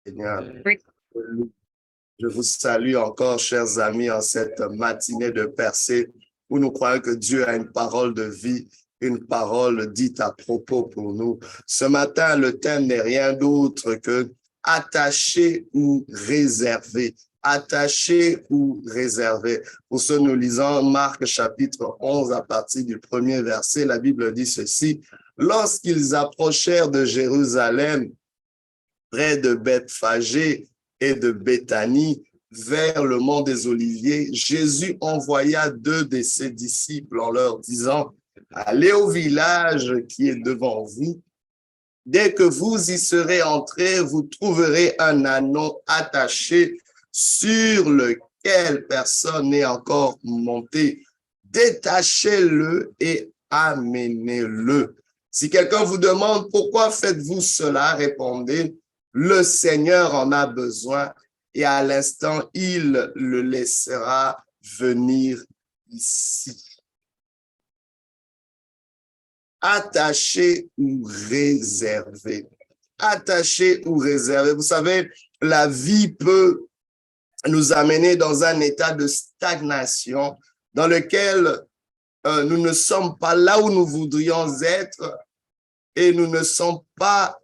Seigneur. Je vous salue encore, chers amis, en cette matinée de percée où nous croyons que Dieu a une parole de vie, une parole dite à propos pour nous. Ce matin, le thème n'est rien d'autre que attaché ou réservé. Attaché ou réservé. Pour ce, nous lisons Marc chapitre 11 à partir du premier verset. La Bible dit ceci. Lorsqu'ils approchèrent de Jérusalem, près de Bethphagée et de Béthanie, vers le mont des Oliviers, Jésus envoya 2 de ses disciples en leur disant, « Allez au village qui est devant vous. Dès que vous y serez entrés, vous trouverez un anneau attaché sur lequel personne n'est encore monté. Détachez-le et amenez-le. » Si quelqu'un vous demande pourquoi faites-vous cela, répondez, le Seigneur en a besoin et à l'instant, il le laissera venir ici. Attaché ou réservé. Attaché ou réservé. Vous savez, la vie peut nous amener dans un état de stagnation dans lequel nous ne sommes pas là où nous voudrions être et nous ne sommes pas,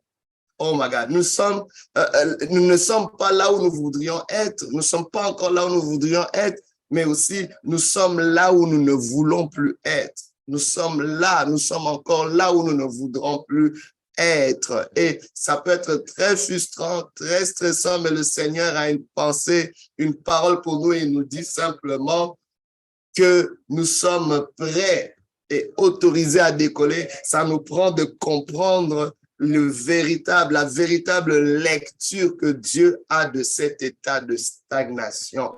oh my God, nous ne sommes pas là où nous voudrions être, nous ne sommes pas encore là où nous voudrions être, mais aussi nous sommes là où nous ne voulons plus être. Nous sommes encore là où nous ne voudrons plus être. Et ça peut être très frustrant, très stressant, mais le Seigneur a une pensée, une parole pour nous et il nous dit simplement que nous sommes prêts et autorisés à décoller. Ça nous prend de comprendre la véritable lecture que Dieu a de cet état de stagnation.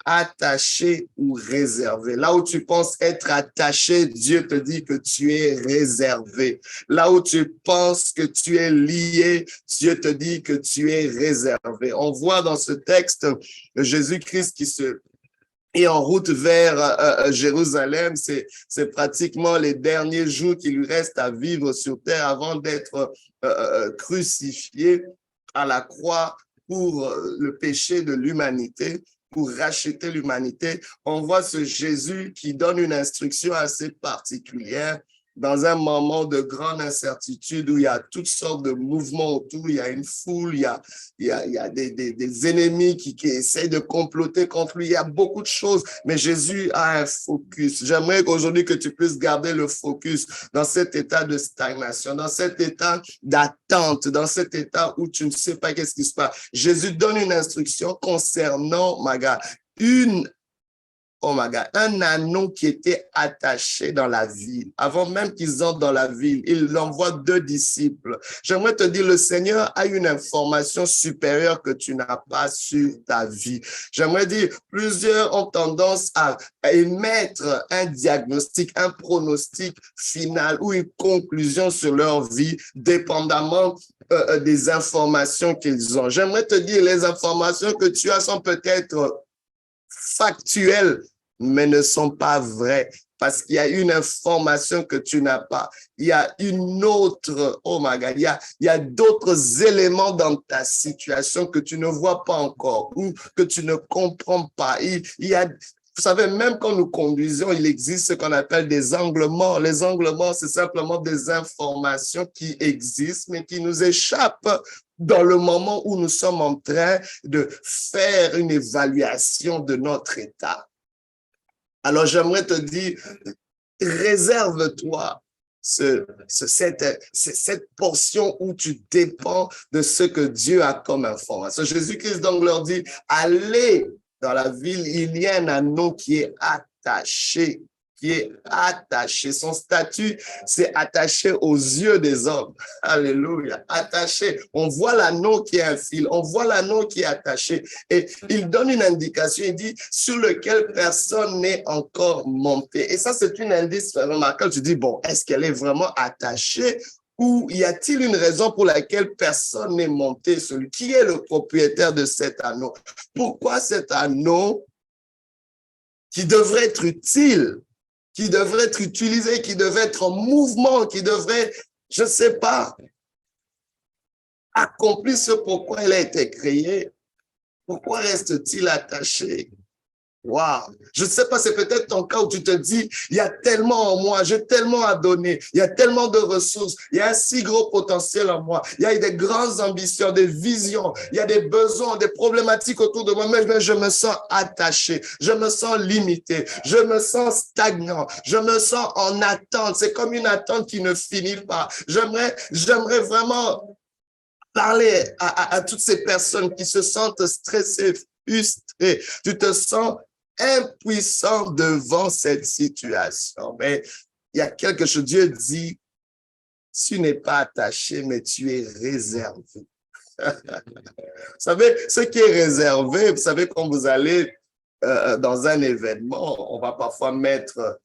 Attaché ou réservé. Là où tu penses être attaché, Dieu te dit que tu es réservé. Là où tu penses que tu es lié, Dieu te dit que tu es réservé. On voit dans ce texte Jésus-Christ qui est en route vers Jérusalem. C'est pratiquement les derniers jours qu'il lui reste à vivre sur terre avant d'être crucifié à la croix pour le péché de l'humanité, pour racheter l'humanité. On voit ce Jésus qui donne une instruction assez particulière dans un moment de grande incertitude où il y a toutes sortes de mouvements autour, il y a une foule, il y a des ennemis qui essayent de comploter contre lui, il y a beaucoup de choses, mais Jésus a un focus. J'aimerais qu'aujourd'hui que tu puisses garder le focus dans cet état de stagnation, dans cet état d'attente, dans cet état où tu ne sais pas qu'est-ce qui se passe. Jésus donne une instruction concernant, un anneau qui était attaché dans la ville. Avant même qu'ils entrent dans la ville, il envoie 2 disciples. J'aimerais te dire, le Seigneur a une information supérieure que tu n'as pas sur ta vie. J'aimerais dire, plusieurs ont tendance à émettre un diagnostic, un pronostic final ou une conclusion sur leur vie, dépendamment des informations qu'ils ont. J'aimerais te dire, les informations que tu as sont peut-être factuelles, mais ne sont pas vraies parce qu'il y a une information que tu n'as pas. Il y a une autre, oh my God, il y a d'autres éléments dans ta situation que tu ne vois pas encore ou que tu ne comprends pas. Il y a, vous savez, même quand nous conduisons, il existe ce qu'on appelle des angles morts. Les angles morts, c'est simplement des informations qui existent, mais qui nous échappent dans le moment où nous sommes en train de faire une évaluation de notre état. Alors, j'aimerais te dire, réserve-toi cette portion où tu dépends de ce que Dieu a comme information. Jésus-Christ donc leur dit, allez dans la ville, il y a un anneau qui est attaché. Son statut, c'est attaché aux yeux des hommes. Alléluia. Attaché. On voit l'anneau qui est un fil. On voit l'anneau qui est attaché. Et il donne une indication. Il dit, sur lequel personne n'est encore monté. Et ça, c'est un indice remarquable. Tu dis, bon, est-ce qu'elle est vraiment attachée? Ou y a-t-il une raison pour laquelle personne n'est monté? Celui qui est le propriétaire de cet anneau? Pourquoi cet anneau qui devrait être utile, qui devrait être utilisé, qui devrait être en mouvement, qui devrait, je ne sais pas, accompli ce pourquoi il a été créé, pourquoi reste-t-il attaché? Waouh! Je ne sais pas, c'est peut-être ton cas où tu te dis, il y a tellement en moi, j'ai tellement à donner, il y a tellement de ressources, il y a un si gros potentiel en moi, il y a des grandes ambitions, des visions, il y a des besoins, des problématiques autour de moi, mais je me sens attaché, je me sens limité, je me sens stagnant, je me sens en attente. C'est comme une attente qui ne finit pas. J'aimerais vraiment parler à toutes ces personnes qui se sentent stressées, frustrées. Tu te sens impuissant devant cette situation. Mais il y a quelque chose, Dieu dit, tu n'es pas attaché, mais tu es réservé. Vous savez, ce qui est réservé, vous savez, quand vous allez dans un événement, on va parfois mettre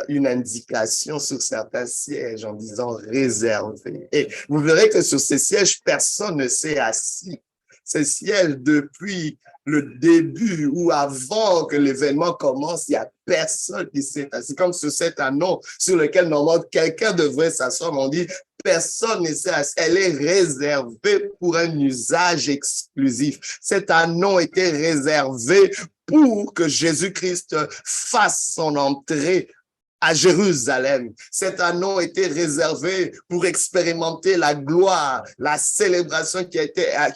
une indication sur certains sièges en disant réservé. Et vous verrez que sur ces sièges, personne ne s'est assis. Ces sièges, depuis le début ou avant que l'événement commence, il n'y a personne qui s'est assis. Comme sur cet anneau sur lequel normalement quelqu'un devrait s'asseoir, on dit personne ne s'est assis. Elle est réservée pour un usage exclusif. Cet anneau était réservé pour que Jésus-Christ fasse son entrée à Jérusalem. Cet anneau était réservé pour expérimenter la gloire, la célébration qui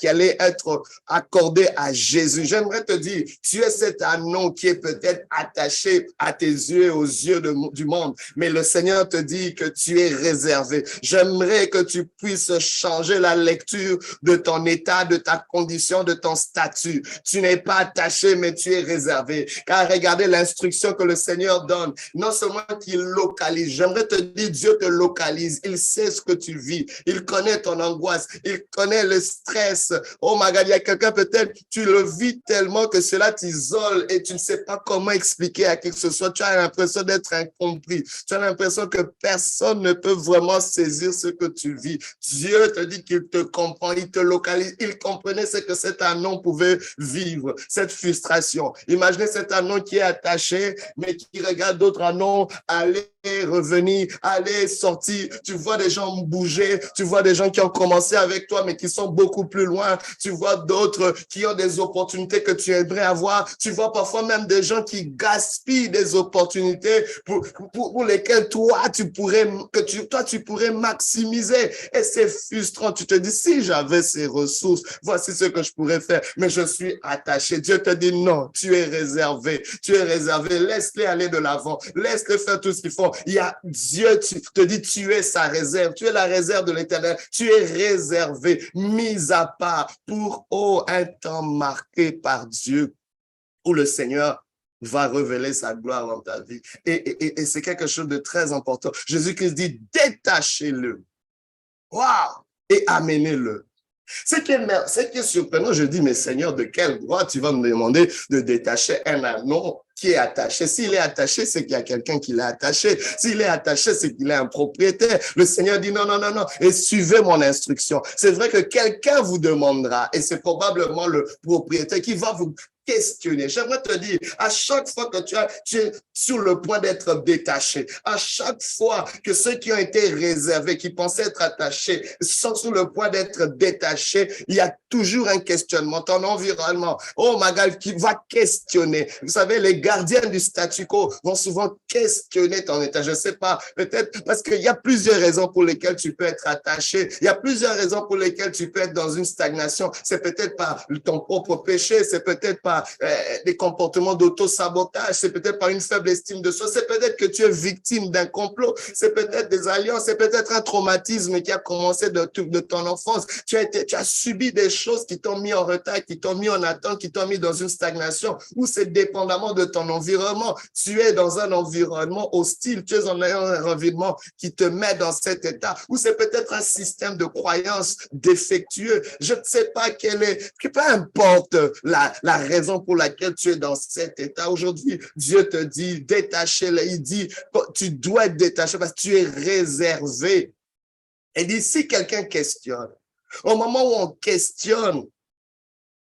allait être accordée à Jésus. J'aimerais te dire, tu es cet anneau qui est peut-être attaché à tes yeux et aux yeux du monde, mais le Seigneur te dit que tu es réservé. J'aimerais que tu puisses changer la lecture de ton état, de ta condition, de ton statut. Tu n'es pas attaché, mais tu es réservé. Car regardez l'instruction que le Seigneur donne. Non seulement qu'il localise. J'aimerais te dire, Dieu te localise. Il sait ce que tu vis. Il connaît ton angoisse. Il connaît le stress. Oh my God, il y a quelqu'un peut-être, tu le vis tellement que cela t'isole et tu ne sais pas comment expliquer à qui que ce soit. Tu as l'impression d'être incompris. Tu as l'impression que personne ne peut vraiment saisir ce que tu vis. Dieu te dit qu'il te comprend, il te localise. Il comprenait ce que cet anneau pouvait vivre, cette frustration. Imaginez cet anneau qui est attaché, mais qui regarde d'autres anneaux aller, revenir, aller, sortir. Tu vois des gens bouger, tu vois des gens qui ont commencé avec toi, mais qui sont beaucoup plus loin. Tu vois d'autres qui ont des opportunités que tu aimerais avoir. Tu vois parfois même des gens qui gaspillent des opportunités pour lesquelles toi, tu pourrais maximiser. Et c'est frustrant. Tu te dis, si j'avais ces ressources, voici ce que je pourrais faire. Mais je suis attaché. Dieu te dit, non, tu es réservé. Tu es réservé. Laisse-les aller de l'avant. Laisse-les faire tout ce qu'ils font. Il y a Dieu, tu te dis, tu es sa réserve. Tu es la réserve de l'Éternel. Tu es réservé, mis à part pour un temps marqué par Dieu où le Seigneur va révéler sa gloire dans ta vie. Et c'est quelque chose de très important. Jésus-Christ dit, détachez-le. Waouh! Et amenez-le. Ce qui est surprenant, je dis, mais Seigneur, de quel droit tu vas me demander de détacher un anneau qui est attaché? S'il est attaché, c'est qu'il y a quelqu'un qui l'a attaché. S'il est attaché, c'est qu'il est un propriétaire. Le Seigneur dit non, non, non, non. Et suivez mon instruction. C'est vrai que quelqu'un vous demandera, et c'est probablement le propriétaire qui va vous questionner. J'aimerais te dire, à chaque fois que tu es sur le point d'être détaché, à chaque fois que ceux qui ont été réservés, qui pensaient être attachés, sont sur le point d'être détachés, il y a toujours un questionnement. Ton environnement, oh my God, qui va questionner. Vous savez, les gardiens du statu quo vont souvent questionner ton état. Je ne sais pas, peut-être parce qu'il y a plusieurs raisons pour lesquelles tu peux être attaché. Il y a plusieurs raisons pour lesquelles tu peux être dans une stagnation. C'est peut-être par ton propre péché, c'est peut-être par des comportements d'auto-sabotage, c'est peut-être par une faible estime de soi, c'est peut-être que tu es victime d'un complot, c'est peut-être des alliances, c'est peut-être un traumatisme qui a commencé de ton enfance. Tu as subi des choses qui t'ont mis en retard, qui t'ont mis en attente, qui t'ont mis dans une stagnation, ou c'est dépendamment de ton environnement. Tu es dans un environnement hostile, tu es dans un environnement qui te met dans cet état, ou c'est peut-être un système de croyance défectueux. Je ne sais pas peu importe la raison pour laquelle tu es dans cet état. Aujourd'hui, Dieu te dit, détaché-le. Il dit, tu dois être détaché parce que tu es réservé. Et dit, si quelqu'un questionne, au moment où on questionne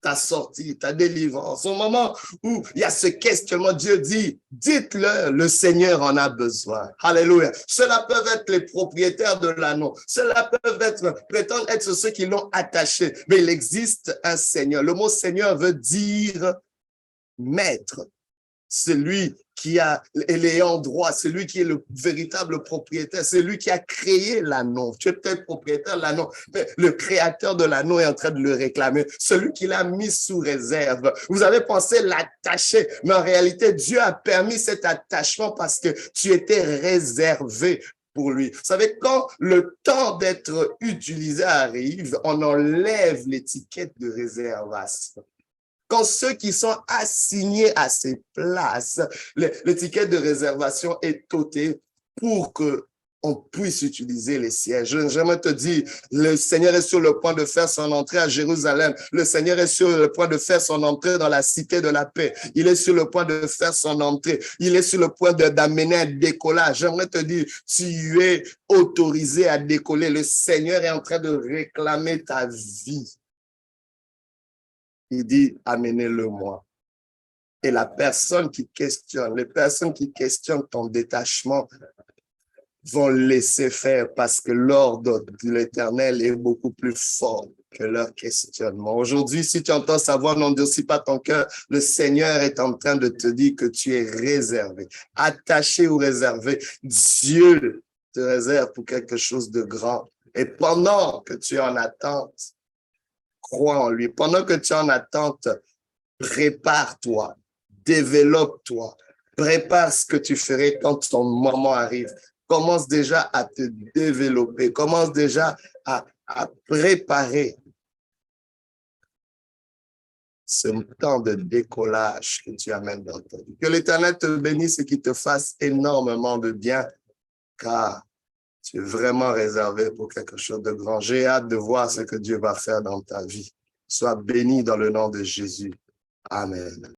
ta sortie, ta délivrance, au moment où il y a ce questionnement, Dieu dit, dites-le, le Seigneur en a besoin. Alléluia. Cela peuvent être les propriétaires de l'anneau. Cela peuvent prétendre être ceux qui l'ont attaché. Mais il existe un Seigneur. Le mot Seigneur veut dire maître. Celui qui a l'ayant droit, celui qui est le véritable propriétaire, c'est lui qui a créé l'anneau. Tu es peut-être propriétaire de l'anneau, mais le créateur de l'anneau est en train de le réclamer, celui qui l'a mis sous réserve. Vous avez pensé l'attacher, mais en réalité, Dieu a permis cet attachement parce que tu étais réservé pour lui. Vous savez, quand le temps d'être utilisé arrive, on enlève l'étiquette de réservation. Quand ceux qui sont assignés à ces places, l'étiquette de réservation est ôtée pour que on puisse utiliser les sièges. J'aimerais te dire, le Seigneur est sur le point de faire son entrée à Jérusalem. Le Seigneur est sur le point de faire son entrée dans la cité de la paix. Il est sur le point de faire son entrée. Il est sur le point d'amener un décollage. J'aimerais te dire, tu es autorisé à décoller. Le Seigneur est en train de réclamer ta vie. Il dit, amenez-le-moi. Et la personne qui questionne, les personnes qui questionnent ton détachement vont laisser faire parce que l'ordre de l'Éternel est beaucoup plus fort que leur questionnement. Aujourd'hui, si tu entends sa voix, n'endurcis pas ton cœur. Le Seigneur est en train de te dire que tu es réservé, attaché ou réservé. Dieu te réserve pour quelque chose de grand. Et pendant que tu es en attente, crois en lui. Pendant que tu es en attente, prépare-toi, développe-toi, prépare ce que tu ferais quand ton moment arrive. Commence déjà à te développer, commence déjà à préparer ce temps de décollage que tu amènes dans ta vie. Que l'Éternel te bénisse et qu'il te fasse énormément de bien, car tu es vraiment réservé pour quelque chose de grand. J'ai hâte de voir ce que Dieu va faire dans ta vie. Sois béni dans le nom de Jésus. Amen.